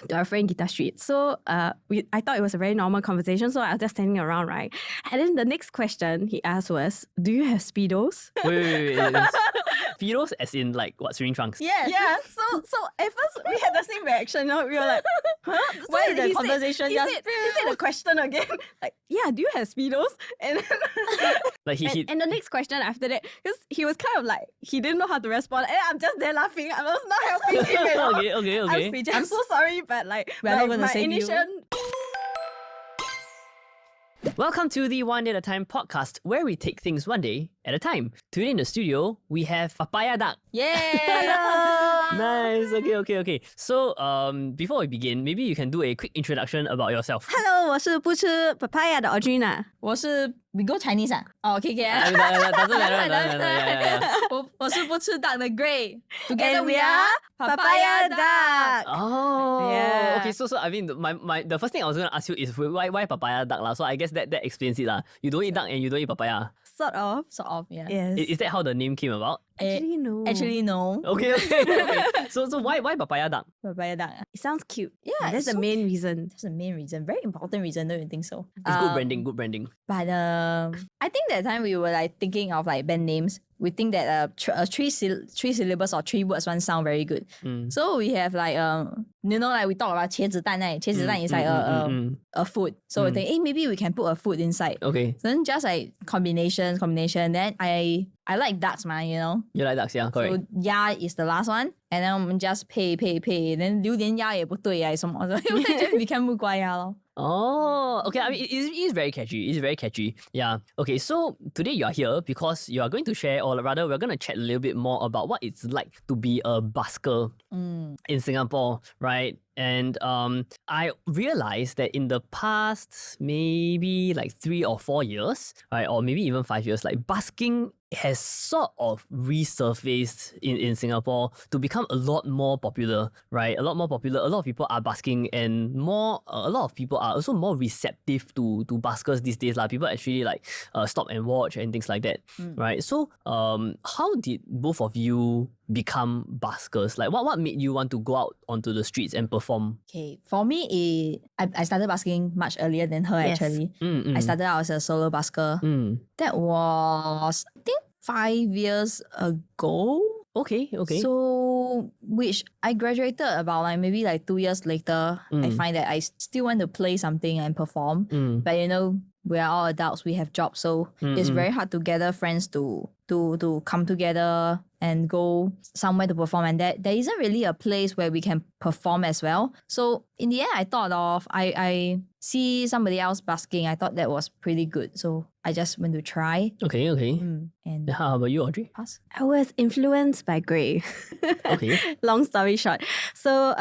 to our friend Guitar Street. So I thought it was a very normal conversation. So I was just standing around, right? And then the next question he asked was, do you have Speedos? Wait. Speedos as in like what, swimming trunks? Yes. Yeah, so at first we had the same reaction. You know? We were like, huh? So Why is the he conversation He said the question again. Like, yeah, do you have Speedos? And Like he and the next question after that, because he was kind of like, he didn't know how to respond. And I'm just there laughing. I was not helping him at all. Okay. I'm so sorry, but like, We're not gonna save you. initial... Welcome to the One Day at a Time podcast, where we take things one day at a time. Today in the studio, we have Papayaduck. Yeah. Nice. Okay. So, before we begin, maybe you can do a quick introduction about yourself. Hello, 我是不吃 papaya 的 Audrina. We go Chinese okay. Doesn't matter. Yeah. 我是不吃 duck 的 Gray. Together And we are Papayaduck. Oh, Yeah. okay. So I mean, the first thing I was gonna ask you is why Papayaduck lah. So I guess that explains it lah. You don't eat duck and you don't eat papaya. Sort of. Sort of, yeah. Yes. Is that how the name came about? Actually, no. Actually, no. Okay. So why Papayaduck? Papayaduck. It sounds cute. Yeah, That's it's the so main reason. That's the main reason. Very important reason, don't you think so? It's good branding. But I think that time we were like thinking of like band names. We think that three syllables or 3 words one sound very good. So we have like like we talk about 茄子蛋, right? 茄子蛋 is like a food. So we think, maybe we can put a food inside. Okay. So then just like combination. Then I like ducks, man. You know. You like ducks, yeah, correct. So 鸭 is the last one, and then 我们 just 配 then 榴莲鸭也不对啊什么的，因为就 become 木瓜鸭咯。Oh, okay. I mean, it is very catchy. It's very catchy. Yeah. Okay, so today you are here because you are going to share, or rather, we're going to chat a little bit more about what it's like to be a busker in Singapore, right? And I realized that in the past, maybe like 3 or 4 years, right, or maybe even 5 years, like busking has sort of resurfaced in Singapore to become a lot more popular, right? A lot more popular. A lot of people are busking, and a lot of people are also more receptive to buskers these days. People actually like stop and watch and things like that, right? So how did both of you become buskers? Like what made you want to go out onto the streets and perform? Okay, for me, I started busking much earlier than her. Yes. Actually. I started out as a solo busker. That was, I think, 5 years ago. Okay. So, which I graduated about like maybe like 2 years later. I find that I still want to play something and perform. But you know, we are all adults, we have jobs, so it's very hard to gather friends to come together and go somewhere to perform, and there isn't really a place where we can perform as well. So in the end, I thought of I see somebody else busking. I thought that was pretty good, so I just went to try. Okay. And How about you, Audrey? pass. I was influenced by Gray. Okay. Long story short. So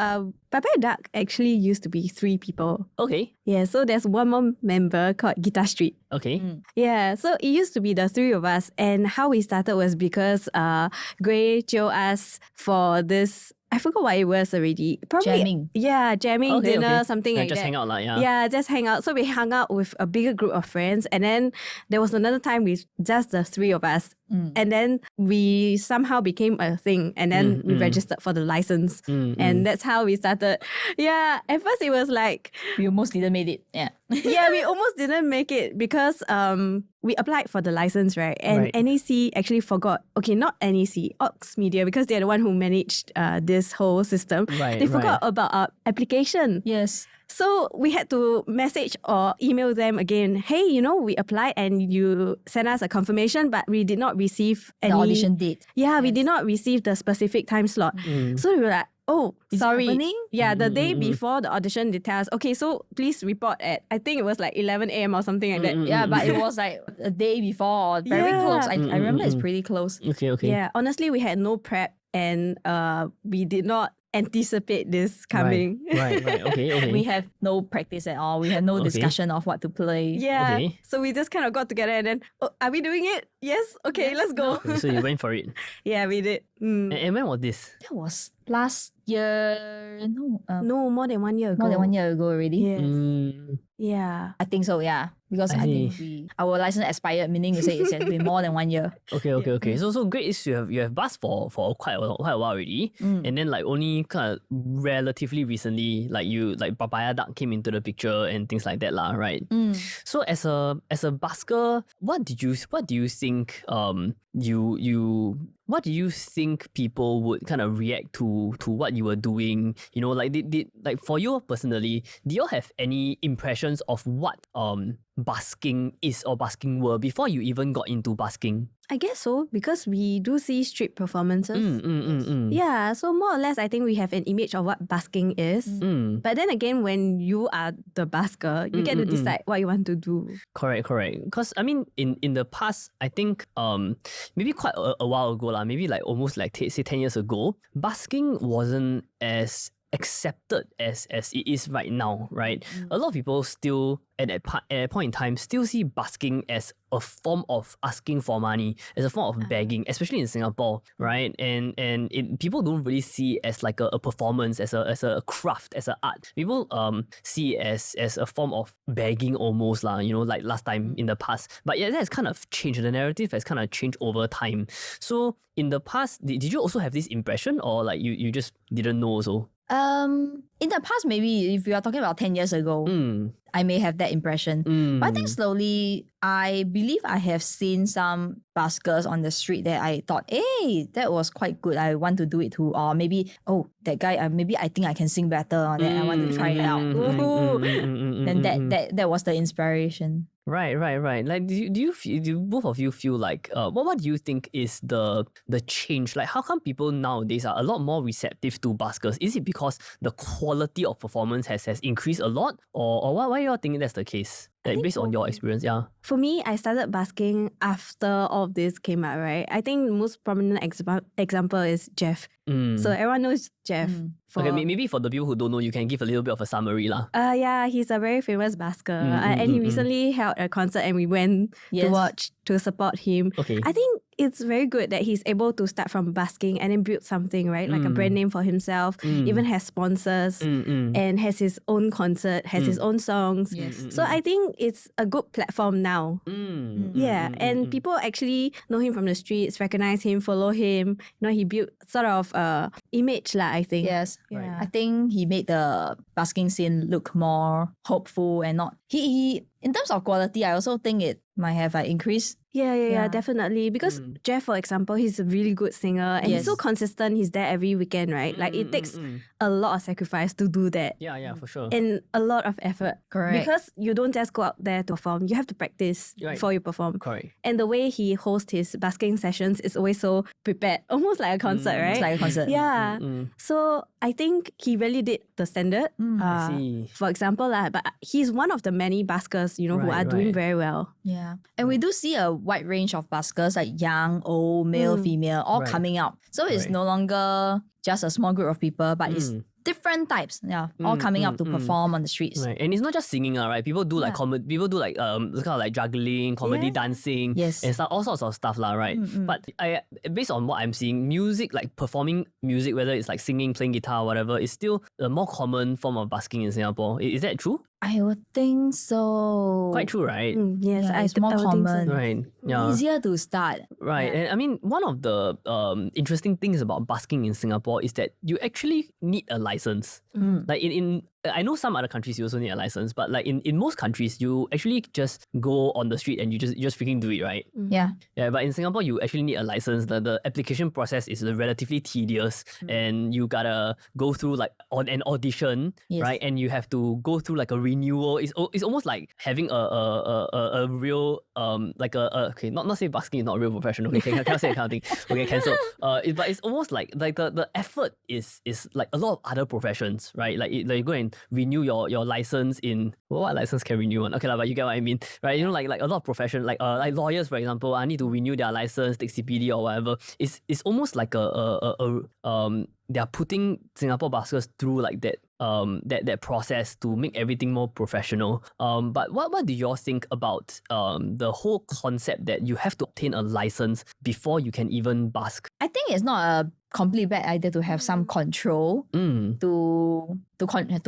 Papayaduck actually used to be 3 people. Okay. Yeah, so there's one more member called Guitar Street. Okay. Yeah, so it used to be the 3 of us, and how we started was because Gray chose us for this. I forgot what it was already. Probably Jamming. Yeah, jamming Okay, dinner, okay. something like Just that. hang out yeah. Yeah, just hang out. So we hung out with a bigger group of friends, and then there was another time with just the 3 of us. And then we somehow became a thing, and then we registered for the license. And that's how we started. Yeah, at first it was like, We almost didn't make it. Yeah. yeah, we almost didn't make it because we applied for the license, right? And Right. NEC actually forgot. Okay, not NEC, Ox Media, because they're the one who managed this whole system. Right, They forgot right. about our application. Yes. So we had to message or email them again. Hey, we applied and you sent us a confirmation, but we did not receive any The audition date. Yeah, we did not receive the specific time slot. So we were like, oh, Is it sorry. happening? Yeah, the day before the audition, they tell us, okay, so please report at, I think it was like 11 a.m. or something like that. Yeah, but it was like a day before or very Yeah. close. I remember it's pretty close. Okay. Yeah, honestly, we had no prep, and we did not anticipate this coming. Right. Okay. We have no practice at all. We have no discussion of what to play. Yeah, Okay. so we just kind of got together and then, are we doing it? Yes, okay, let's go. So you went for it. Yeah, we did. And when was this? That was last year. No, No, more than 1 year ago. more than 1 year ago already. Yes. Mm, Yeah. I think so, yeah. because I think our license expired, meaning you say it has been more than 1 year. Okay. So great is you have busked for quite a while already, and then like only kind of relatively recently, like Papayaduck came into the picture and things like that, lah, right? So as a busker, what do you think what do you think people would kind of react to what you were doing? You know, like did like for you personally, do you have any impressions of what busking is or busking were before you even got into busking? I guess so, because we do see street performances. Yeah, so more or less I think we have an image of what busking is. But then again, when you are the busker, you get to decide what you want to do. Correct. Because I mean, in the past, I think maybe quite a while ago, maybe like almost like say 10 years ago, busking wasn't as accepted as it is right now, right? A lot of people still at a point in time still see busking as a form of asking for money, as a form of begging, especially in Singapore, right? And people don't really see it as like a performance, as a craft, as an art. People see it as a form of begging almost, you know, like last time in the past. But yeah, that has kind of changed. The narrative has kind of changed over time. So in the past, did you also have this impression, or like you just didn't know also? In the past, maybe if you are talking about 10 years ago, I may have that impression. But I think slowly, I believe I have seen some buskers on the street that I thought, hey, that was quite good. I want to do it too. Or maybe, oh, that guy, maybe I think I can sing better. Or that I want to try it out. Then that was the inspiration. Right. Like, do both of you feel like what do you think is the change? Like, how come people nowadays are a lot more receptive to buskers? Is it because the quality of performance has increased a lot, or why are you all thinking that's the case? Like, based on your experience, yeah. For me, I started busking after all of this came out, right? I think the most prominent example is Jeff. So everyone knows Jeff. Okay, maybe for the people who don't know, you can give a little bit of a summary, lah. Yeah, he's a very famous busker, and he recently held a concert, and we went to support him. Okay. I think it's very good that he's able to start from busking and then build something, right? Like a brand name for himself, even has sponsors, and has his own concert, has his own songs. So I think it's a good platform now. And people actually know him from the streets, recognize him, follow him. You know, he built sort of image, I think. Yes. Yeah. I think he made the busking scene look more hopeful and not... He in terms of quality, I also think it might have increased. Yeah, definitely. Because Jeff, for example, he's a really good singer and he's so consistent. He's there every weekend, right? Like it takes a lot of sacrifice to do that. Yeah, for sure. And a lot of effort. Correct. Because you don't just go out there to perform. You have to practice before you perform. Correct. And the way he hosts his busking sessions is always so prepared. Almost like a concert, right? It's like a concert. Yeah. So I think he really did the standard. I see. For example, but he's one of the many buskers, you know, who are doing very well. Yeah. And we do see a wide range of buskers, like young, old, male, female, all coming out. So it's no longer just a small group of people, but it's different types, all coming up to perform on the streets. Right. And it's not just singing, right? People do like people do like kind of like juggling, comedy dancing, and stuff, all sorts of stuff, right? But based on what I'm seeing, music, like performing music, whether it's like singing, playing guitar, whatever, is still a more common form of busking in Singapore. Is that true? I would think so. Quite true, right? Yes, it's more common. So. Right. Yeah. Easier to start. Right. And I mean, one of the interesting things about busking in Singapore is that you actually need a license. Like in I know some other countries you also need a license, but like in most countries you actually just go on the street and you just freaking do it, right? Yeah. Yeah, but in Singapore you actually need a license. The application process is relatively tedious and you gotta go through like on an audition, right? And you have to go through like a renewal. It's almost like having a real okay, not say busking is not a real profession. Okay, cannot say that kind of thing. Okay, cancel. But it's almost like the effort is like a lot of other professions, right? Like you go and renew your license in what license can renew one? Okay, but you get what I mean, right? You know, like a lot of profession, like lawyers, for example, I need to renew their license, take CPD or whatever. It's almost like they're putting Singapore buskers through like that process to make everything more professional. But what do you all think about the whole concept that you have to obtain a license before you can even busk? I think it's not a complete bad idea to have some control to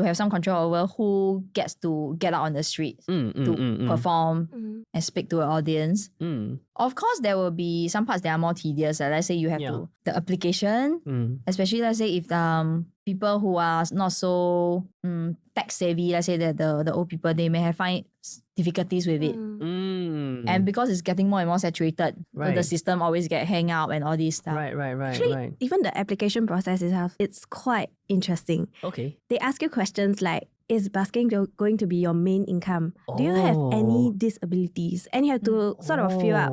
have some control over who gets to get out on the street to perform and speak to an audience. Of course, there will be some parts that are more tedious. Let's say you have to the application, especially let's say if people who are not so tech savvy, let's say that the old people, they may have find difficulties with it. And because it's getting more and more saturated, so the system always get hang up and all this stuff. Actually, even the application process itself, it's quite interesting. Okay. They ask you questions like, is busking going to be your main income? Do you have any disabilities? And you have to sort of fill up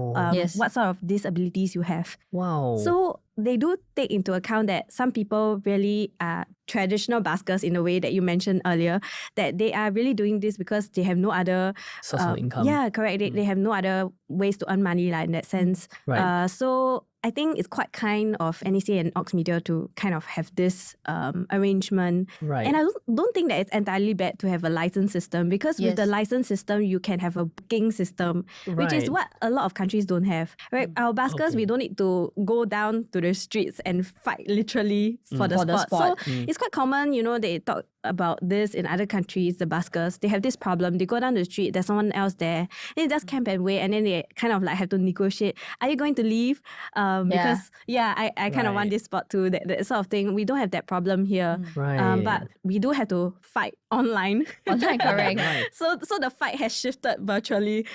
what sort of disabilities you have. Wow. So they do take into account that some people really are traditional buskers in a way that you mentioned earlier, that they are really doing this because they have no other source of income. Yeah, correct. They have no other ways to earn money in that sense. Right. So I think it's quite kind of NEC and Ox Media to kind of have this arrangement. Right. And I don't think that it's entirely bad to have a license system, because with the license system, you can have a booking system, which is what a lot of countries don't have. Right? Our buskers, we don't need to go down to the streets and fight literally for the spot. So it's quite common, they talk about this in other countries, the buskers. They have this problem. They go down the street, there's someone else there. They just camp and wait, and then they kind of like have to negotiate. Are you going to leave? Because I kind of want this spot too, that sort of thing. We don't have that problem here. But we do have to fight online. Correct. So the fight has shifted virtually,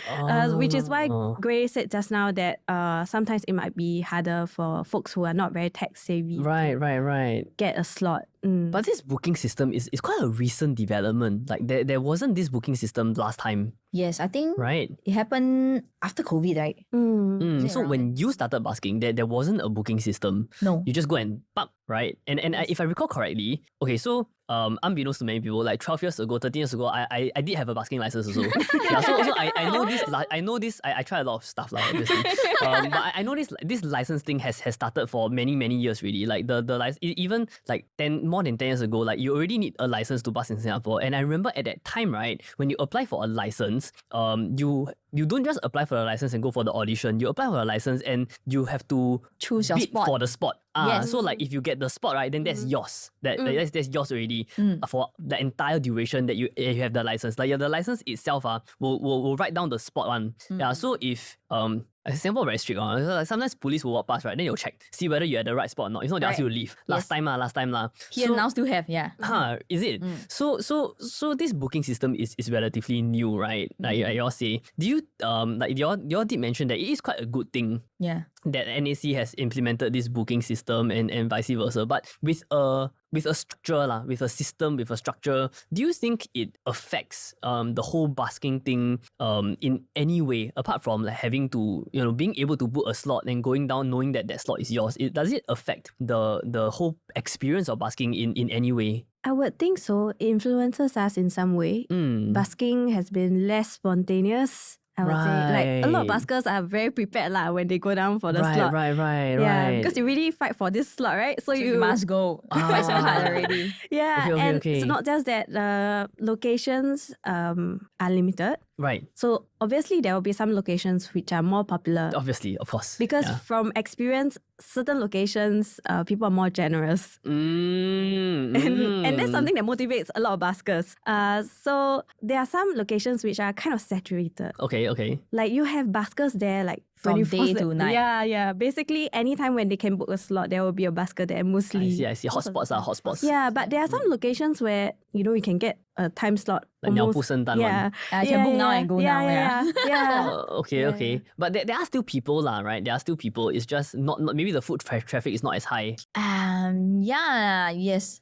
which is why Gray said just now that sometimes it might be harder for folks who are not very tech savvy Right. get a slot. But this booking system is quite a recent development. Like there wasn't this booking system last time. Yes, I think Right. it happened after COVID, right? So when you started busking, there wasn't a booking system. No. You just go and pop, right? And if I recall correctly, okay, so unbeknownst to many people, like 12 years ago, 13 years ago, I did have a busking license also. So I know this. I know this. I try a lot of stuff, obviously. But I know this license thing has started for many years really. Like the license, even like more than 10 years ago, like you already need a license to bus in Singapore. And I remember at that time, right, when you apply for a license, you don't just apply for a license and go for the audition. You apply for a license and you have to choose your bid spot for the spot. Yes. So like if you get the spot, right, then that's yours. That's yours already for the entire duration that you have the license. Like the license itself will write down the spot one. Yeah. So if Singapore very strict. Like sometimes police will walk past, right? Then you'll check, see whether you're at the right spot or not. If not, they ask you to leave. Last time. Here now still have, Is it? So this booking system is relatively new, right? Like you all say. Do you like you all did mention that it is quite a good thing. Yeah. That NAC has implemented this booking system and vice versa. But with a structure, with a system, with a structure, do you think it affects the whole busking thing in any way, apart from like having to, being able to book a slot and going down knowing that slot is yours? Does it affect the whole experience of busking in any way? I would think so. It influences us in some way. Busking has been less spontaneous, I would say. Like a lot of buskers are very prepared when they go down for the slot. Right. Because you really fight for this slot, right? So you must go. Fight so hard already. Yeah, it's not just that locations are limited. Right. So obviously there will be some locations which are more popular. Obviously, of course. Because from experience, certain locations, people are more generous. And that's something that motivates a lot of buskers. So there are some locations which are kind of saturated. Okay. Like you have buskers there like from day to night. Yeah. Basically, anytime when they can book a slot, there will be a busker there, mostly. I see. Hotspots. Yeah, but there are some locations where, you can get a time slot. Like almost, you can book now and go now. Yeah. Okay. But there are still people, right? There are still people. It's just not maybe the foot traffic is not as high. Yes.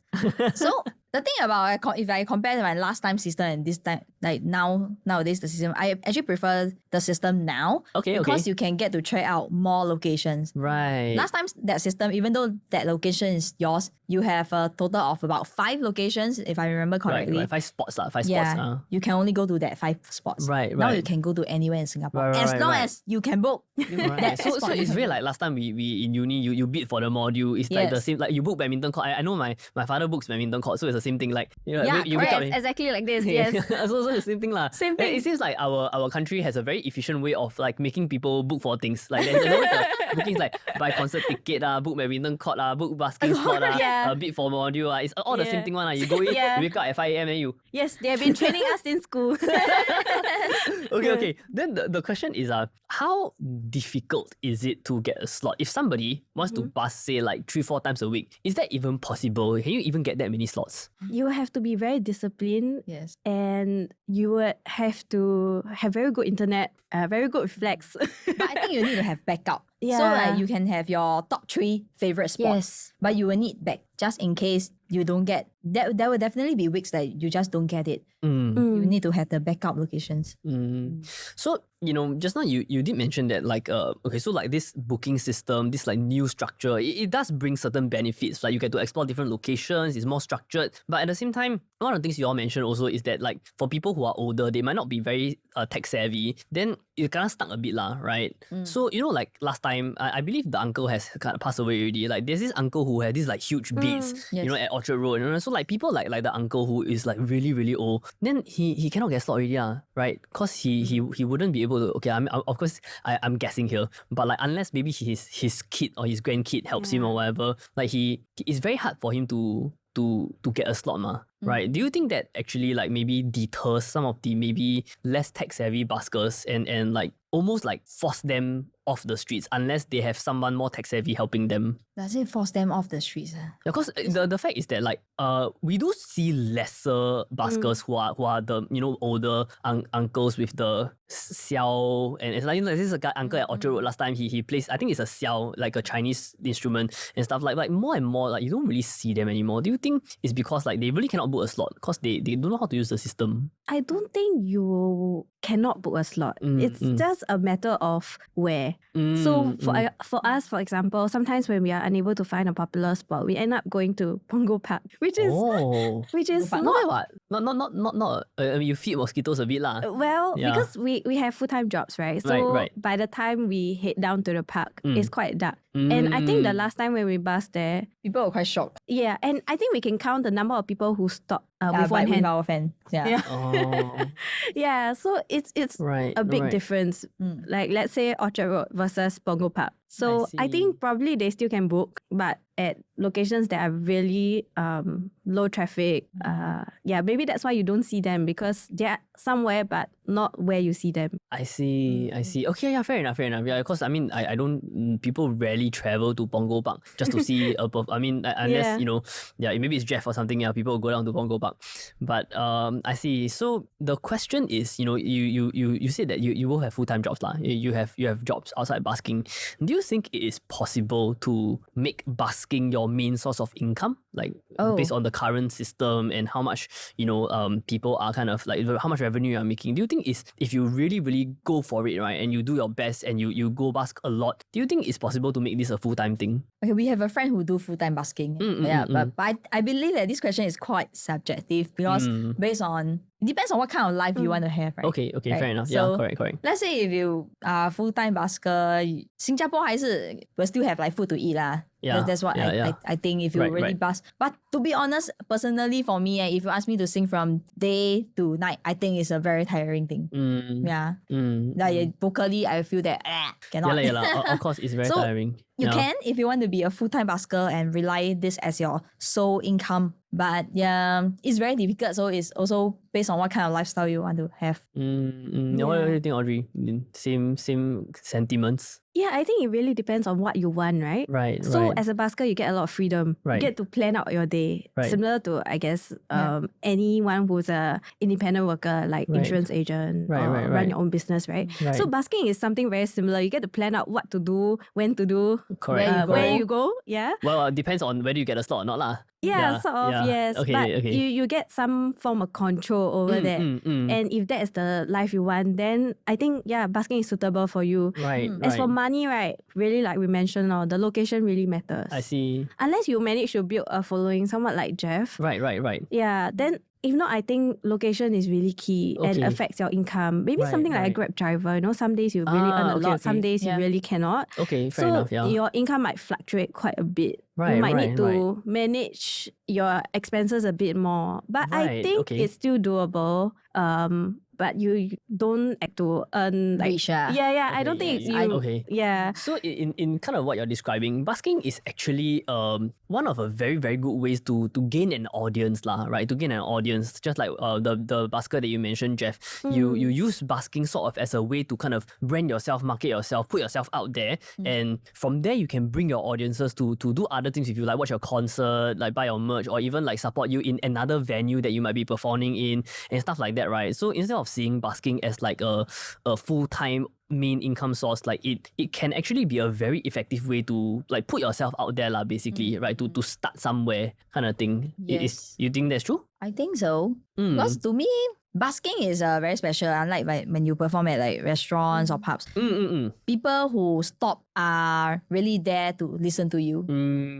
So the thing about if I compare my last time system and this time, like nowadays the system, I actually prefer the system now. Because you can get to try out more locations. Right. Last time that system, even though that location is yours, you have a total of about 5 locations, if I remember correctly. Right. 5 spots. 5 spots. Yeah, you can only go to that 5 spots. Right. Now you can go to anywhere in Singapore. As long as you can book. Right. So it's really like last time we in uni, you bid for the module. It's like the same, like you book badminton court. I know my father books badminton court, so it's the same thing. Like, you know, you wake up exactly like this, yes. so the same thing lah. Same thing. It seems like our country has a very efficient way of like making people book for things. Like there's always the bookings like buy concert ticket, book badminton court, book basking spot, bid for module. It's all the same thing one. You go in, you wake up at 5 a.m. and you. Yes, they have been training us in school. Okay. Then the question is how difficult is it to get a slot? If somebody wants to bus, say like 3-4 times a week, is that even possible? Can you even get that many slots? You have to be very disciplined. Yes. And you would have to have very good internet, very good reflex. But I think you need to have backup. Yeah. So like you can have your top 3 favorite spots. Yes. But you will need back just in case you don't get that. There will definitely be weeks that you just don't get it. You need to have the backup locations. So, you know, just now you did mention that like so like this booking system, this like new structure, it does bring certain benefits. Like you get to explore different locations, it's more structured. But at the same time, one of the things you all mentioned also is that like for people who are older, they might not be very tech savvy. Then you're kind of stuck a bit lah, right? So, you know, like last time, I believe the uncle has kind of passed away already. Like there's this uncle who had these like huge beats, you know, at Orchard Road. You know? So like people like the uncle who is like really, really old, then he cannot get slot already, right? Because he wouldn't be able to, okay, of course, I'm guessing here, but like unless maybe his kid or his grandkid helps him or whatever, like it's very hard for him to get a slot, right? Do you think that actually like maybe deters some of the maybe less tech savvy buskers and like almost like force them off the streets unless they have someone more tech savvy helping them? Does it force them off the streets? Because the fact is that like we do see lesser buskers who are the, you know, older uncles with the xiao, and it's like, you know, this is a guy uncle at Orchard Road last time, he plays, I think it's a xiao, like a Chinese instrument and stuff like more and more like you don't really see them anymore. Do you think it's because like they really cannot book a slot because they don't know how to use the system? I don't think you cannot book a slot. It's just a matter of where. So for us, for example, sometimes when we are unable to find a popular spot, we end up going to Punggol Park, which is not bad, what? Not. I mean, you feed mosquitoes a bit lah. Well, because we have full-time jobs, right? So by the time we head down to the park, it's quite dark. And I think the last time when we bussed there, people were quite shocked. Yeah, and I think we can count the number of people who stopped with one hand. With our fan. Yeah. Yeah, so it's a big difference. Like let's say Orchard Road versus Punggol Park. So I think probably they still can book, but at locations that are really low traffic, maybe that's why you don't see them, because they're somewhere but not where you see them. I see. Okay, yeah, fair enough. Yeah, because I mean, I don't. People rarely travel to Punggol Park just to see I mean, unless you know, maybe it's Jeff or something. Yeah, people will go down to Punggol Park. But I see. So the question is, you know, you said that you will have full-time jobs lah. You have jobs outside busking. Do you think it is possible to make busking your main source of income, like based on the current system and how much, you know, people are kind of like how much revenue you are making? Do you think if you really, really go for it, right, and you do your best and you go busk a lot, do you think it's possible to make this a full-time thing? Okay, we have a friend who do full-time busking. But I believe that this question is quite subjective because based on, it depends on what kind of life you want to have, right? Okay, right? Fair enough. So, yeah, correct. Let's say if you are full-time busker, Singapore will still have like food to eat lah. Yeah, that's what I think if you really bus. But to be honest, personally for me, if you ask me to sing from day to night, I think it's a very tiring thing. Like vocally, I feel that cannot. Of course, it's very tiring. You can if you want to be a full-time busker and rely this as your sole income. But it's very difficult. So it's also based on what kind of lifestyle you want to have. What do you think, Audrey? Same sentiments. Yeah, I think it really depends on what you want, right? Right. So as a busker, you get a lot of freedom. Right. You get to plan out your day. Right. Similar to, I guess, anyone who's a independent worker, like insurance agent or run your own business, right? So busking is something very similar. You get to plan out what to do, when to do, Correct. Where you go. Yeah. Well, it depends on whether you get a slot or not lah. Yeah, sort of, yes. Okay, but okay. you get some form of control over that. And if that is the life you want, then I think, busking is suitable for you. Right, As for right. money, right, really like we mentioned, the location really matters. I see. Unless you manage to build a following, somewhat like Jeff. Right. Yeah, then if not, I think location is really key and affects your income. Maybe Right, something like a right. Grab driver. Some days you really earn a lot, some days you really cannot. Okay, fair So enough, yeah. your income might fluctuate quite a bit. Right, you might right, need to manage your expenses a bit more. But I Right, think okay. it's still doable. But you don't have to earn like Rich, ah. Yeah, I don't Okay, think yeah, you okay. Yeah. So in kind of what you're describing, busking is actually one of a very, very good ways to gain an audience lah, right? To gain an audience, just like the busker that you mentioned, Jeff. You use busking sort of as a way to kind of brand yourself, market yourself, put yourself out there, and from there you can bring your audiences to do other things if you like watch your concert, like buy your merch, or even like support you in another venue that you might be performing in and stuff like that, right? So instead of seeing busking as like a full-time main income source, like it can actually be a very effective way to like put yourself out there lah, basically, right? To start somewhere kind of thing. Yes. You think that's true? I think so. Because to me, busking is very special. Unlike when you perform at like restaurants or pubs, people who stop are really there to listen to you.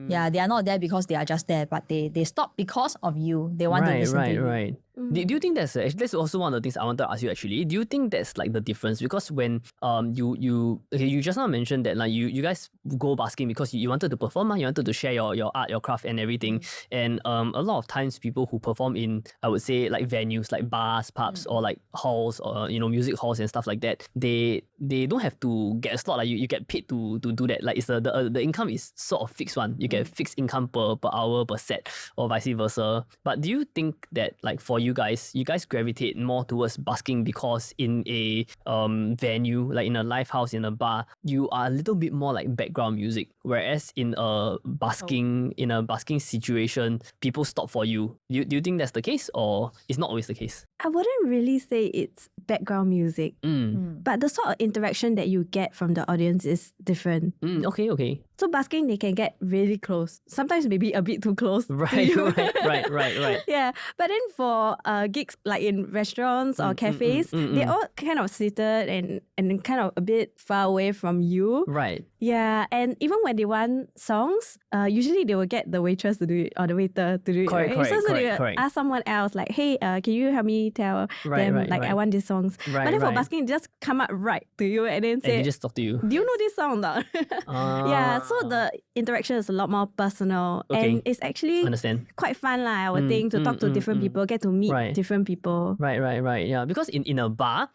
Yeah, they are not there because they are just there, but they stop because of you. They want to listen to you. Right. Do you think that's also one of the things I wanted to ask you actually? Do you think that's like the difference? Because when you just now mentioned that like you guys go busking because you wanted to perform, you wanted to share your art, your craft and everything. And a lot of times people who perform in, I would say, like venues like bars, pubs, or like halls, or music halls and stuff like that, they don't have to get a slot. Like you get paid to do that. Like it's the income is sort of fixed one. You get fixed income per hour, per set, or vice versa. But do you think that like for you guys gravitate more towards busking because in a venue, like in a live house, in a bar, you are a little bit more like background music, whereas in a busking situation, people stop for you. Do you think that's the case, or it's not always the case? I wouldn't really say it's background music, but the sort of interaction that you get from the audience is different. Okay. So busking, they can get really close. Sometimes maybe a bit too close. Right. Yeah, but then for gigs like in restaurants or cafes, they're all kind of seated and kind of a bit far away from you. Right. Yeah, and even when they want songs, usually they will get the waitress to do it or the waiter to do it. Correct. So they will correct. ask someone else like, hey, can you help me tell them I want these songs? But then for busking, just come up right to you and then say, they just talk to you. do you know this song though? Yeah, so the interaction is a lot more personal and it's actually quite fun lah, I would think, to talk to different people, get to meet different people. Right. Yeah, because in a bar,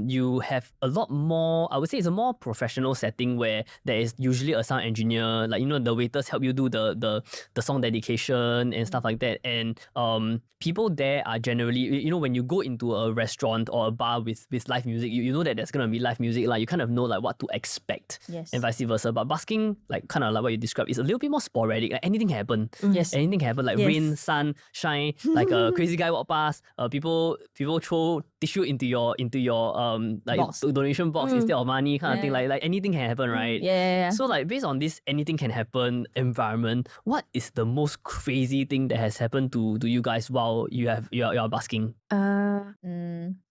you have a lot more, I would say it's a more professional setting where there is usually a sound engineer, like the waiters help you do the song dedication and stuff like that. And people there are generally, when you go into a restaurant or a bar with live music, you know that there's gonna be live music, like you kind of know like what to expect. Yes. And vice versa. But busking, like kind of like what you described, is a little bit more sporadic. Like anything can happen. Yes. Anything can happen, like rain, sun, shine, like a crazy guy walk past, people throw tissue into your like box. Donation box instead of money kind of thing. Like anything can happen, right? Yeah. So like based on this anything can happen environment, what is the most crazy thing that has happened to you guys while you are busking?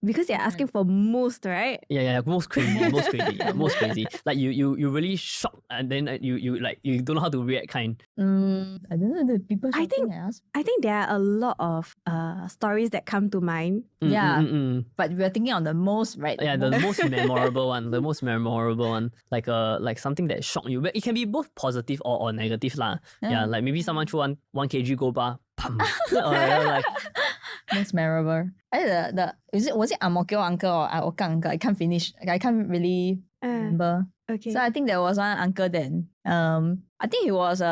Because you're asking for most, right? Yeah, most crazy. Like you really shocked and then you don't know how to react kind. I don't know, the people I think there are a lot of stories that come to mind. But we're thinking on the most, right? Yeah, the most memorable one. The most memorable one. Like something that shocked you. But it can be both positive or negative lah. Yeah, like maybe someone threw 1 kg gold bar. Pam. Like, most memorable. Was it Ang Mo Kio uncle or Oka uncle? I can't finish. I can't really remember. Okay. So I think there was one uncle then. I think he was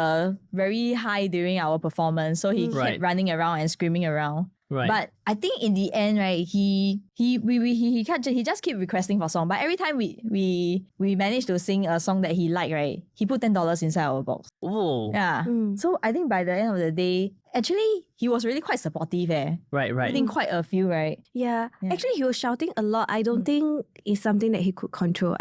very high during our performance, so he kept running around and screaming around. Right. But I think in the end, right, he just keep requesting for song. But every time we managed to sing a song that he liked, right, he put $10 inside our box. Oh. Yeah. So I think by the end of the day, actually he was really quite supportive. Right. I think quite a few, right? Yeah. Actually he was shouting a lot. I don't think it's something that he could control.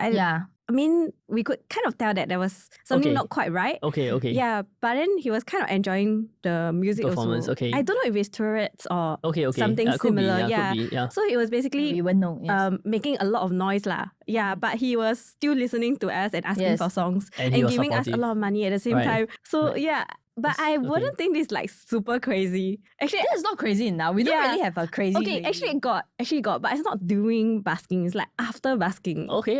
I mean, we could kind of tell that there was something Okay. not quite right. Okay. Yeah, but then he was kind of enjoying the music Performance, also. okay. I don't know if it's Tourette's or Okay. something Could be, similar. could be, yeah. So he was basically We won't know. Yes. making a lot of noise lah. Yeah, but he was still listening to us and asking Yes. for songs And he was giving us a supportive. lot of money at the same Right. time. So yeah, but I Okay. wouldn't think this like super crazy. Actually, That's not crazy enough. We don't Yeah. really have a crazy. okay, actually it got, but it's not during basking. It's like after basking. Okay.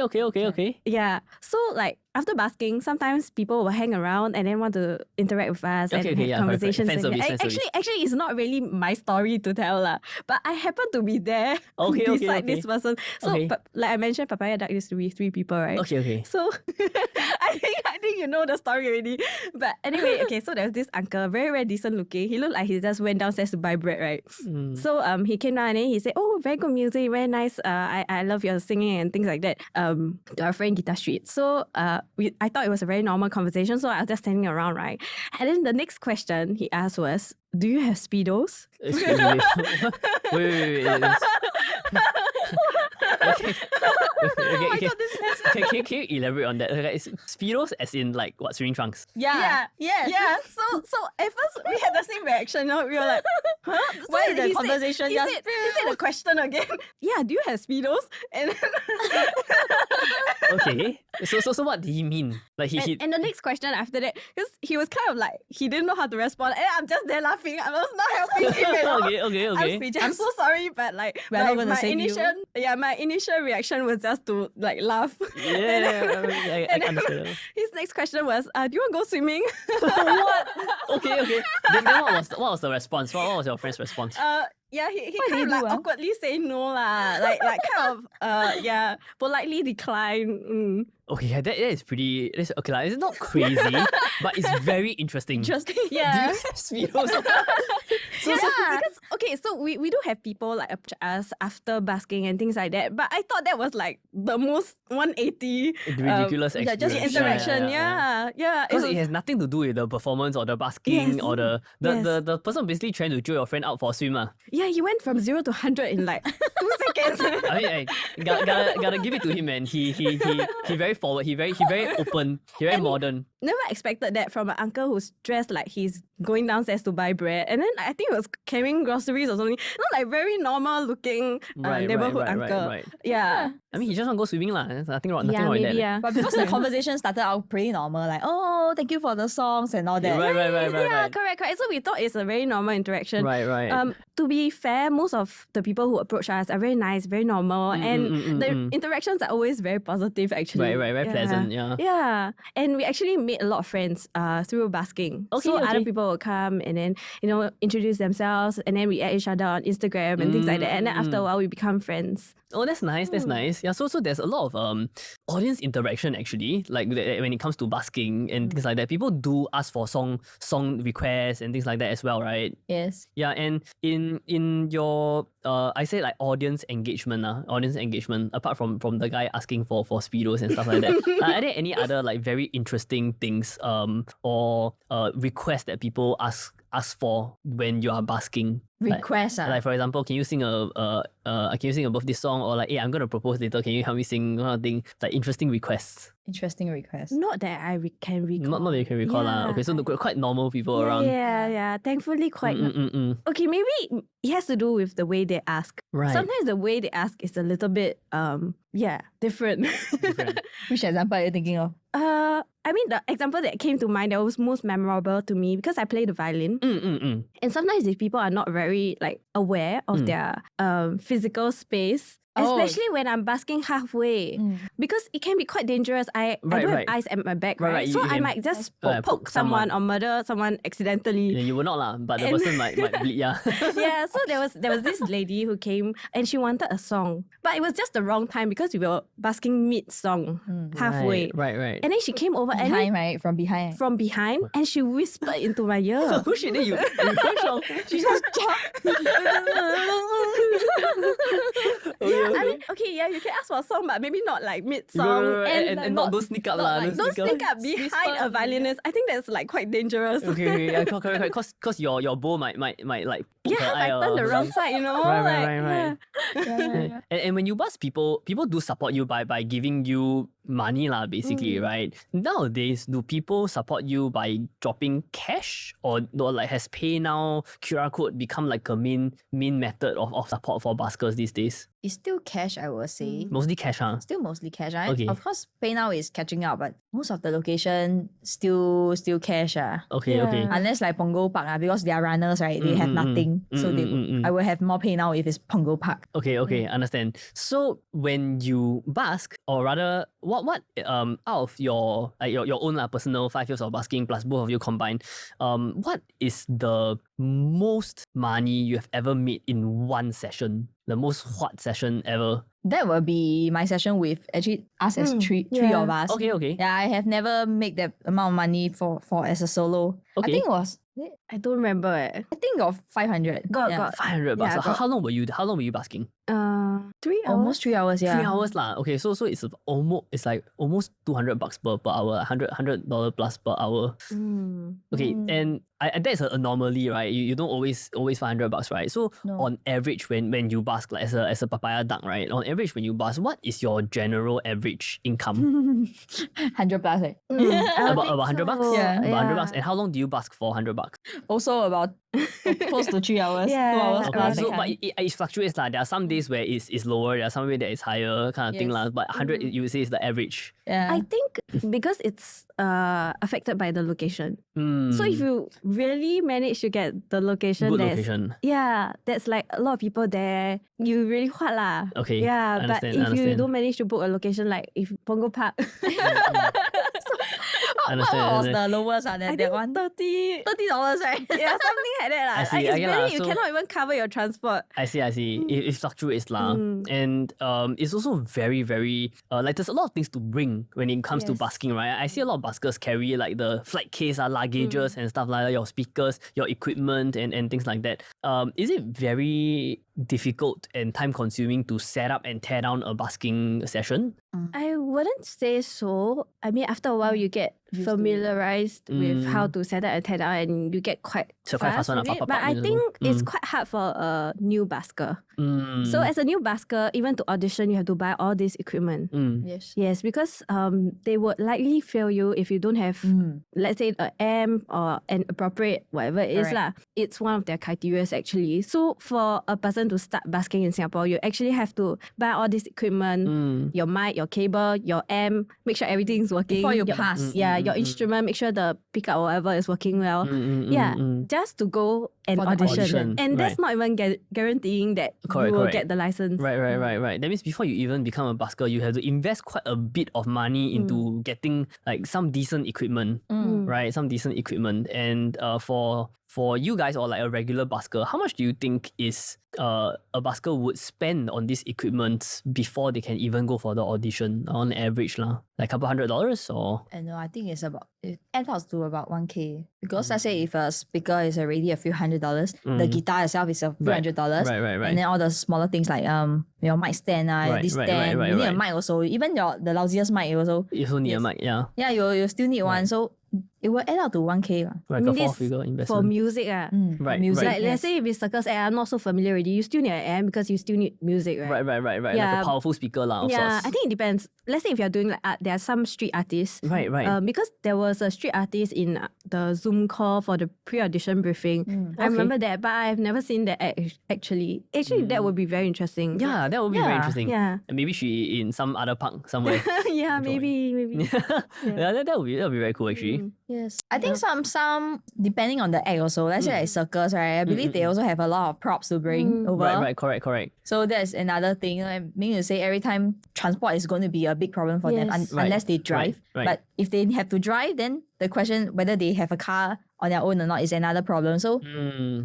Yeah. So like after basking, sometimes people will hang around and then want to interact with us and Okay, have yeah, conversations. fan service, fan service. Actually, it's not really my story to tell lah. But I happen to be there Okay, beside this person. So, Okay. but like I mentioned, Papayaduck used to be 3 people, right? Okay. So I think you know the story already. But anyway, okay. So there was this uncle, very very decent looking. He looked like he just went downstairs to buy bread, right? So he came down and then he said, "Oh, very good music, very nice. I love your singing and things like that." To our friend Guitar Street. So I thought it was a very normal conversation. So I was just standing around, right? And then the next question he asked was, "Do you have speedos?" Excuse me. Wait. Okay. Can you elaborate on that? Okay, speedos as in like what, swimming trunks? Yeah. Yes. Yeah. So at first we had the same reaction. No? We were like, huh? So Why is the he said- conversation He just- said the question again. Yeah, do you have speedos? And Okay. So what did he mean? Like he and the next question after that, because he was kind of like, he didn't know how to respond. And I'm just there laughing. I was not helping him at all. Okay. I'm so sorry, but like We're not gonna my save you. initial reaction was just to like laugh. Yeah, I And then understand. his next question was, "Do you want to go swimming?" What? Okay. Then what was the response? What was your friend's response? Yeah, he What kind did of he like do, awkwardly say no lah, like kind of politely decline. Okay, yeah, that is pretty. Okay, like, it's not crazy, but it's very interesting. Interesting. Yeah. Do you have speedos? So we do have people like approach us after basking and things like that, but I thought that was like the most 180 Ridiculous yeah, experience. just interaction. Yeah. Because it has nothing to do with the performance or the basking Yes. or the person basically trying to throw your friend out for a swim. Yeah, he went from 0 to 100 in like 2 seconds. I mean, gotta give it to him, man. He very forward. He very open. He very modern. Never expected that from an uncle who's dressed like he's going downstairs to buy bread, and then I think he was carrying groceries or something. Not like very normal looking neighborhood uncle. Right. Yeah. I mean, he just want to go swimming lah. There's nothing wrong with maybe that. yeah. But because the conversation started out pretty normal, like, oh, thank you for the songs and all that. Yeah, Right. correct. So we thought it's a very normal interaction. Right. To be fair, most of the people who approach us are very nice, very normal, and the interactions are always very positive. Actually, Right. Very pleasant. Yeah. Yeah, and we actually made a lot of friends through basking. Okay, so other okay. people will come and then introduce themselves, and then we add each other on Instagram and things like that. And then after a while, we become friends. Oh, that's nice. That's nice. Yeah. So there's a lot of audience interaction actually. Like when it comes to basking and things like that, people do ask for song requests and things like that as well, right? Yes. Yeah. And in your I say like audience engagement, apart from the guy asking for speedos and stuff like that. Are there any other like very interesting things or requests that people ask for when you are basking? Request. Like for example, can you sing a birthday song, or like, hey, I'm gonna propose later, can you help me sing? Kind of thing. Like interesting requests. Interesting request. Not that I can recall. Not that you can recall lah. Yeah. Okay, so quite normal people around. Yeah. Thankfully, quite. Okay, maybe it has to do with the way they ask. Right. Sometimes the way they ask is a little bit different. Which example are you thinking of? I mean, the example that came to mind that was most memorable to me, because I play the violin, and sometimes if people are not very like aware of their physical space, especially when I'm basking halfway, because it can be quite dangerous. I don't have eyes at my back, right? Right, So you I can might just poke poke someone or murder someone accidentally. Yeah, you will not lah, but the And- person might bleed. Yeah. Yeah, so there was this lady who came and she wanted a song, but it was just the wrong time because we were basking mid song, halfway. Right. And then she came over and Behind, then right? From behind. from behind, and she whispered into my ear. Oh shit! Then you push off. She just jumped. I mean, okay, yeah, you can ask for a song, but maybe not like mid song, And not don't sneak up lah. don't sneak up behind a violinist. I think that's like quite dangerous. Okay, yeah, correct. Cause your bow might like poke her Yeah, if eye I or turn the wrong something. side, you know. Right. like, yeah. And when you bus, people do support you by giving you money lah, basically, right? Nowadays, do people support you by dropping cash, or like has PayNow QR code become like a main method of support for buskers these days? It's still cash, I would say. Mostly cash, huh? Still mostly cash. Right? Okay. Of course, PayNow is catching up, but most of the location still cash. Okay, Yeah. okay. Unless like Punggol Park, because they are runners, right? They have nothing. So I will have more PayNow if it's Punggol Park. Okay, understand. So when you busk, or rather, what out of your own personal 5 years of busking plus both of you combined, what is the most money you have ever made in one session? The most hot session ever? That will be my session with actually us as three of us. Okay. Yeah, I have never made that amount of money for as a solo. Okay. I think it was I don't remember. I think of 500. Got. $500. Yeah, So got. how long were you busking? 3 hours. Almost 3 hours, yeah. 3 hours lah. Okay, so it's almost $200 per hour, $100 plus per hour. Okay, and that's an anomaly, right? You don't always $500, right? So No. on average, when you busk, like as a Papayaduck, right? On average, when you busk, what is your general average income? 100 plus, right? about $100? Yeah. About $100. And how long do you busk for $100? Also about close to 3 hours. Yeah. 2 hours Okay, plus. So, that but kind. it fluctuates lah. There are some days where it's lower, there are some days that it's higher, kind of thing Yes. lah. But 100, you would say, is the average. Yeah. I think because it's affected by the location. Mm. So if you really manage to get the location, Good that's location. yeah, that's like a lot of people there. You really hot lah. Okay, Yeah, but understand, if you understand. don't manage to book a location, like if Punggol Park, Understand. What was understand. the lowest? I That think one? $30. $30, right? Yeah, something like that lah. I see, Like, it's okay really lah, you so- cannot even cover your transport. I see. It fluctuates lah. And it's also very, very like there's a lot of things to bring when it comes to Yes. busking, right? I see a lot of buskers carry like the flight case, luggages and stuff like that, your speakers, your equipment and things like that. Is it very difficult and time consuming to set up and tear down a busking session? I wouldn't say so. I mean, after a while, you get Used to it. familiarized with how to set up and tear down, and you get quite So quite fast one, with pop, it. pop, But pop, I you know. think it's quite hard for a new busker. So as a new busker, even to audition, you have to buy all this equipment. Yes. Yes, because they would likely fail you if you don't have, let's say, an amp or an appropriate whatever it is lah. It's one of their criteria actually. So for a person to start busking in Singapore, you actually have to buy all this equipment, your mic, your cable, your amp, make sure everything's working. Before you Your- pass. Yeah, your instrument, make sure the pickup or whatever is working well. Yeah, just to go and For the audition. audition, And that's right. not even guaranteeing that Correct, you will correct. get the license. Right. That means before you even become a busker, you have to invest quite a bit of money into getting like some decent equipment, right? Some decent equipment. And for you guys, or like a regular busker, how much do you think is a busker would spend on this equipment before they can even go for the audition on average lah? Like $200 or? And no, I think it adds up to about 1K. Because let's say if a speaker is already a few $100, the guitar itself is a few Right. $100. Right. And then all the smaller things like your mic stand, this stand, you need a mic also. Even the lousiest mic also. You also need a mic, yeah. Yeah, you still need one. So it will add up to 1K. lah. Like I mean, a this four-figure for investment. music. Right, Music. right. Like let's say if it's circus act, I'm not so familiar already. You still need an amp because you still need music, right? Right. Like Yeah. a powerful speaker lah, of Yeah, sorts. I think it depends. Let's say if you're doing like art, there are some street artists. Right. Because there was a street artist in the Zoom call for the pre-audition briefing. I remember that, but I've never seen that actually. Actually, that would be very interesting. Yeah, that would be very Yeah, interesting. Yeah. And maybe she in some other park somewhere. Yeah, maybe. Yeah, that would be very cool actually. Yes. I think some depending on the act also. Let's say like circus, right? I believe they also have a lot of props to bring over. Right, correct. So that's another thing. I mean to say every time transport is going to be a big problem for them Yes. unless they drive. Right. But if they have to drive, then the question whether they have a car on their own or not is another problem. So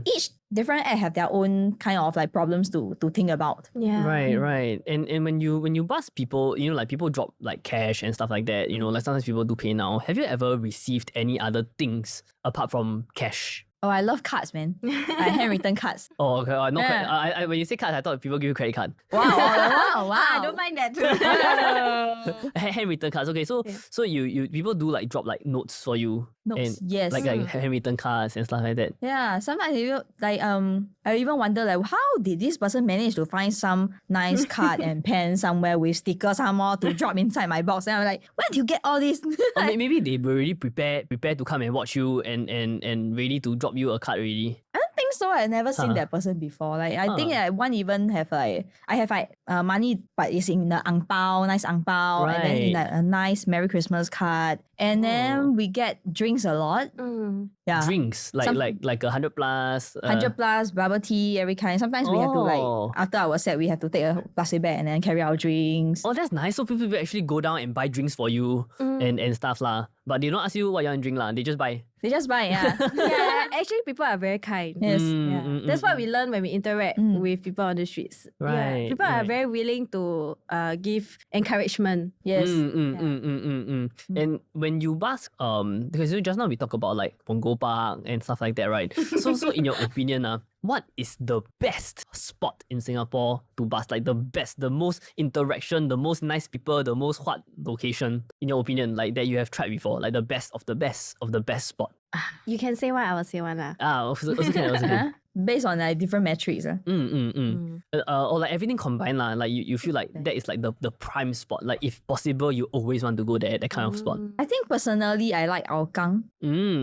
each different act have their own kind of like problems to think about. Yeah. Right. And when you bus people, like people drop like cash and stuff like that, like sometimes people do pay now. Have you ever received any other things apart from cash? Oh, I love cards, man. Handwritten cards. Oh, okay. No, Yeah. when you say cards, I thought people give you credit card. Wow, wow. I don't mind that too. Handwritten cards. Okay, so you people do like drop like notes for you. Notes, And yes. Like handwritten cards and stuff like that. Yeah, sometimes you like I even wonder like how did this person manage to find some nice card and pen somewhere with stickers some more to drop inside my box, and I'm like, where do you get all this? Or maybe they were already prepared to come and watch you and ready to drop you a card already. I don't think so. I've never seen that person before. Like I think that one even have like I have like money, but it's in the ang pao, nice ang pao, and then in like a nice Merry Christmas card, and then we get drinks a lot. Yeah, Drinks like 100 plus. 100 plus bubble tea, every kind. Sometimes we have to like Oh. after our set we have to take a plastic bag and then carry our drinks. Oh, that's nice. So people actually go down and buy drinks for you and stuff lah. But they don't ask you what you want to drink lah. They just buy. They just buy, yeah. Yeah, actually people are very kind. Yes. Yeah. That's what we learn when we interact with people on the streets. Right, Yeah. People are right. very willing to give encouragement. Yes. And when you busk, because just now we talk about like Punggol Park and stuff like that, right? So in your opinion, what is the best spot in Singapore to busk? Like the best, the most interaction, the most nice people, the most what location in your opinion, like that you have tried before, like the best of the best of the best spot. You can say one, I will say one. Also can. Based on like different metrics. Or like everything combined lah. Like you feel like that is like the prime spot. Like if possible, you always want to go there. That kind of spot. I think personally I like Hougang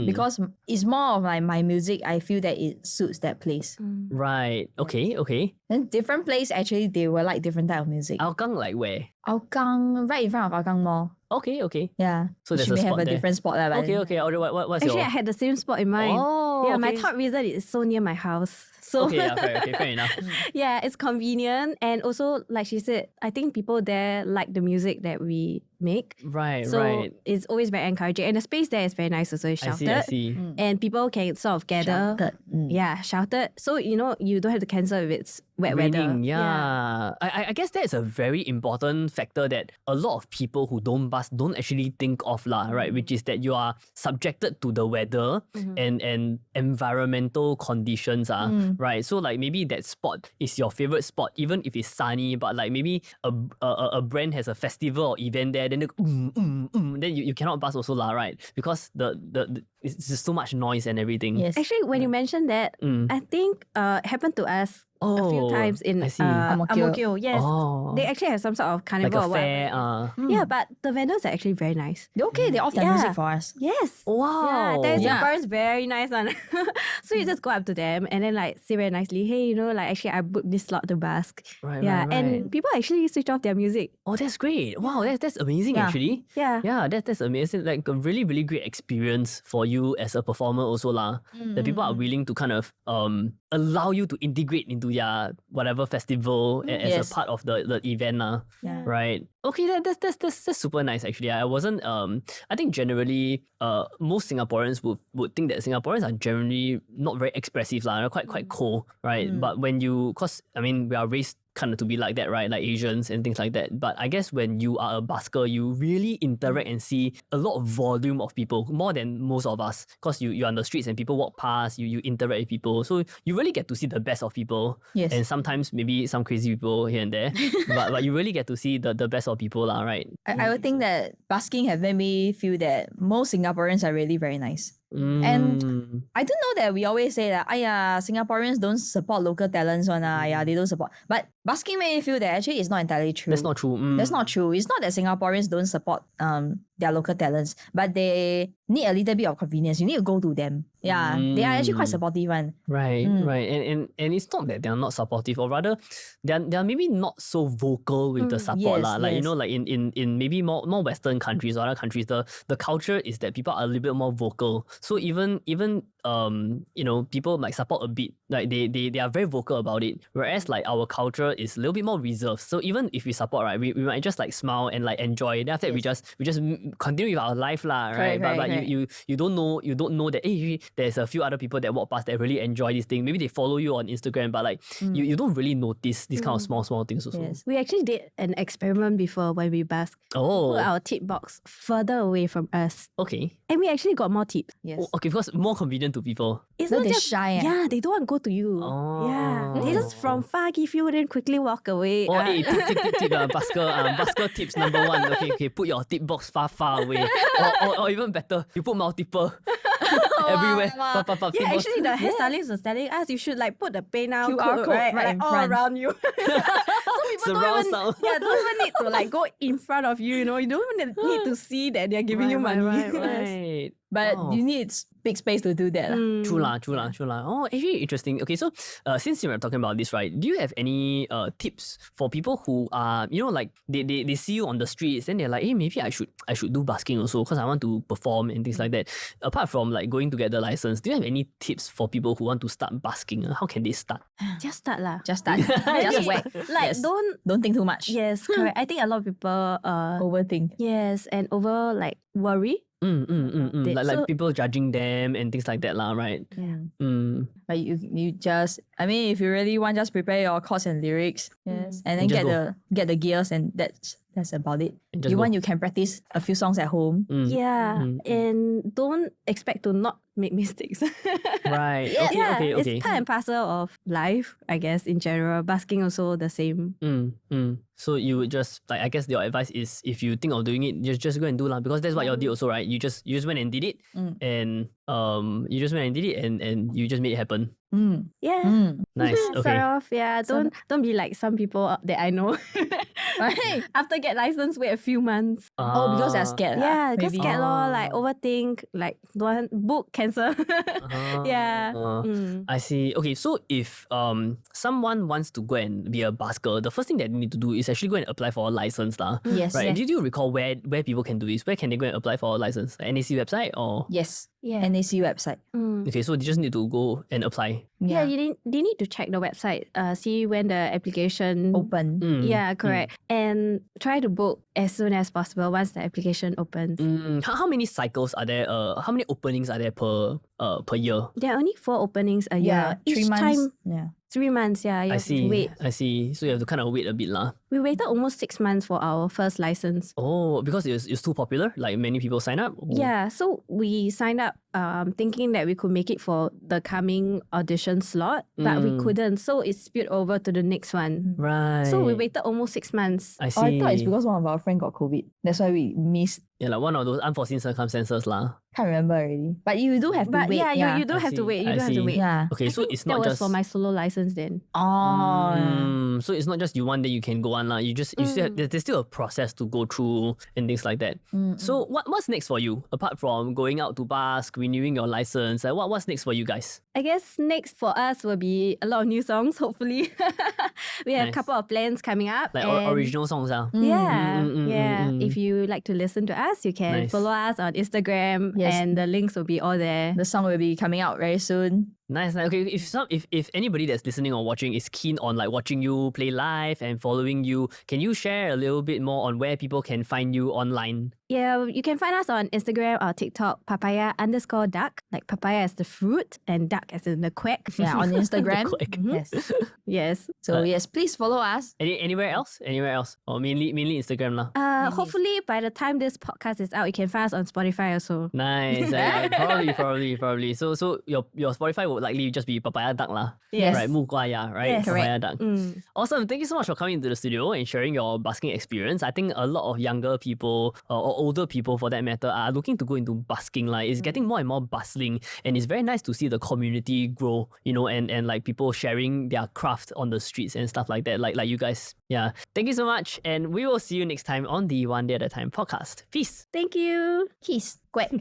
because it's more of like my music. I feel that it suits that place. Right. Okay. Then different place actually they will like different type of music. Hougang like where? Hougang, right in front of Hougang Mall. Okay. Yeah. So there's she a may spot have a there. different spot lah. but Okay. What's Actually, your? I had the same spot in mind. Oh, yeah, my okay. top reason is so near my house. So Okay, fair enough. yeah, it's convenient, and also like she said, I think people there like the music that we make. Right, So right. it's always very encouraging, and the space there is very nice. Also, it's I sheltered, see. and people can sort of gather. Sheltered. Yeah, sheltered. So you don't have to cancel if it's wet Raining, weather. yeah. I guess that's a very important factor that a lot of people who don't bus don't actually think of lah, right? Which is that you are subjected to the weather and environmental conditions, right? So like maybe that spot is your favorite spot, even if it's sunny, but like maybe a brand has a festival or event there, then then you cannot bus also lah, right? Because the it's just so much noise and everything. Yes. Actually, when you mentioned that, I think it happened to us a few times in I see. Ang Mo Kio. Ang Mo Kio. Yes, Oh. they actually have some sort of Like carnival a or whatever. fair. Yeah, but the vendors are actually very nice. They're okay, they off their Yeah. music for us. Yes. Wow. Yeah, there's Yeah. Singaporeans very nice one. So you just go up to them and then like say very nicely, hey, like actually I booked this slot to busk. Right, Yeah, right. and people actually switch off their music. Oh, that's great. Wow, that's amazing Yeah. actually. Yeah. Yeah, that's amazing. Like a really, really great experience for you as a performer also lah. That people are willing to kind of allow you to integrate into their whatever festival as Yes. a part of the event lah. Yeah. Right. Okay, that's super nice actually. I wasn't I think generally most Singaporeans would think that Singaporeans are generally not very expressive lah. They're quite cold, right? But when cause I mean we are raised kind of to be like that, right? Like Asians and things like that. But I guess when you are a busker, you really interact and see a lot of volume of people, more than most of us. Because you're on the streets and people walk past, you interact with people. So you really get to see the best of people. Yes. And sometimes maybe some crazy people here and there. but you really get to see the best of people, lah, right? I would think that busking have made me feel that most Singaporeans are really very nice. And I do know that we always say that Singaporeans don't support local talents one, they don't support. But busking made me feel that actually it's not entirely true. That's not true. That's not true. It's not that Singaporeans don't support their local talents, but they need a little bit of convenience. You need to go to them. Yeah, they are actually quite supportive one. Right. And it's not that they're not supportive, or rather they're maybe not so vocal with the support. Yes, Like, yes. like in maybe more Western countries or other countries, the culture is that people are a little bit more vocal. So even people like support a bit, like they are very vocal about it. Whereas like our culture is a little bit more reserved. So even if we support, right, we might just like smile and like enjoy. Then after that we just continue with our life lah, right? Correct, But correct. you don't know that there's a few other people that walk past that really enjoy this thing. Maybe they follow you on Instagram, but like you don't really notice these kind of small things also. Yes. We actually did an experiment before when we busk. Oh, Put our tip box further away from us. okay. And we actually got more tips. Yes. Oh, okay, because more convenient to people. It's No, not they're just shy, eh? Yeah, they don't want to go to you. Oh. Yeah. They just from far give you then quickly walk away. Oh, hey, tip, Busker tips number 1. Okay, put your tip box far away. or even better, you put multiple everywhere. wow. Tip box. Actually the hairstylist was telling us you should like put the PayNow QR code right right in all front. around you. So people Surround don't even, sound. don't even need to like go in front of you, you know. You don't even need to see that they're giving you money. Right. But Oh. you need big space to do that. Mm. True lah. Oh, actually interesting. Okay, so since you were talking about this, right, do you have any tips for people who are, like they see you on the streets and they're like, hey, maybe I should do busking also because I want to perform and things like that. Apart from like going to get the license, do you have any tips for people who want to start busking? How can they start? Just start lah. Just start. Just whack. Like Yes. Don't think too much. Yes, correct. I think a lot of people Overthink. yes, and over like worry. Like So- people judging them and things like that lah, right? Yeah. But you just, I mean, if you really want, just prepare your chords and lyrics. Yes. And then And just get the gears, and that's about it. And just You go. want, you can practice a few songs at home. Yeah, and don't expect to not make mistakes. Right. Yeah. Okay. It's part and parcel of life, I guess, in general. Busking also the same. So you would just like, I guess your advice is if you think of doing it, just go and do lah, because that's what you did also, right? You just went and did it, and you just went and did it, and you just made it happen. Yeah. Nice. Sort Okay. of, yeah. Don't be like some people that I know. Right? After get license, wait a few months. Oh, because they're scared. Yeah, just maybe. get lor, like overthink, like don't book, cancel. Yeah. I see. Okay, so if someone wants to go and be a busker, the first thing that they need to do is actually go and apply for a license lah. Yes. Right. Yes. Did you recall where people can do this? Where can they go and apply for a license? NAC website or? Yes. Yeah. NAC website. Okay, so they just need to go and apply. Yeah, they need to check the website, see when the application Open. Yeah, correct. And try to book as soon as possible once the application opens. How many cycles are there? How many openings are there per year? There are only 4 openings a Yeah. year. 3 Each months. time, Yeah. 3 months, yeah. You I have see. to wait. I see. So you have to kind of wait a bit lah. We waited almost 6 months for our first license. Oh, because it's too popular. Like many people sign up. Or- Yeah, so we signed up thinking that we could make it for the coming audition slot, but we couldn't. So it spilled over to the next one. Right. So we waited almost 6 months. I see. Oh, I thought it's because one of our friends got COVID. That's why we missed. Yeah, like one of those unforeseen circumstances lah. Can't remember already. But you do have to But wait. yeah, you don't I have to see. wait. You I don't have to see. wait. Yeah. Okay, so it's not That was just for my solo license then. Oh. So it's not just you want that you can go on lah. You still have, there's still a process to go through and things like that. So what's next for you apart from going out to busk, renewing your license? Like what's next for you guys? I guess next for us will be a lot of new songs, hopefully. We have a Nice. couple of plans coming up. Like and original songs ah. Yeah. If you like to listen to us, you can Nice. follow us on Instagram Yes. and the links will be all there. The song will be coming out very soon. Nice. Okay, if anybody that's listening or watching is keen on like watching you play live and following you, can you share a little bit more on where people can find you online? Yeah, you can find us on Instagram or TikTok, papaya_duck. Like papaya as the fruit and duck as in the quack. Yeah, on Instagram. Quack. Yes. Yes. So yes, please follow us. Anywhere else? Anywhere else? Or mainly Instagram lah. Hopefully by the time this podcast is out, you can find us on Spotify also. Nice. Probably. So your Spotify would likely just be Papayaduck lah. Yes. Right, 木瓜呀, right? Yes. Papayaduck. Awesome. Thank you so much for coming into the studio and sharing your busking experience. I think a lot of younger people or older people for that matter are looking to go into busking. Like it's getting more and more bustling, and it's very nice to see the community grow, and like people sharing their craft on the streets and stuff like that. Like you guys. Yeah. Thank you so much, and we will see you next time on the One Day at a Time podcast. Peace. Thank you. Kiss. Quack.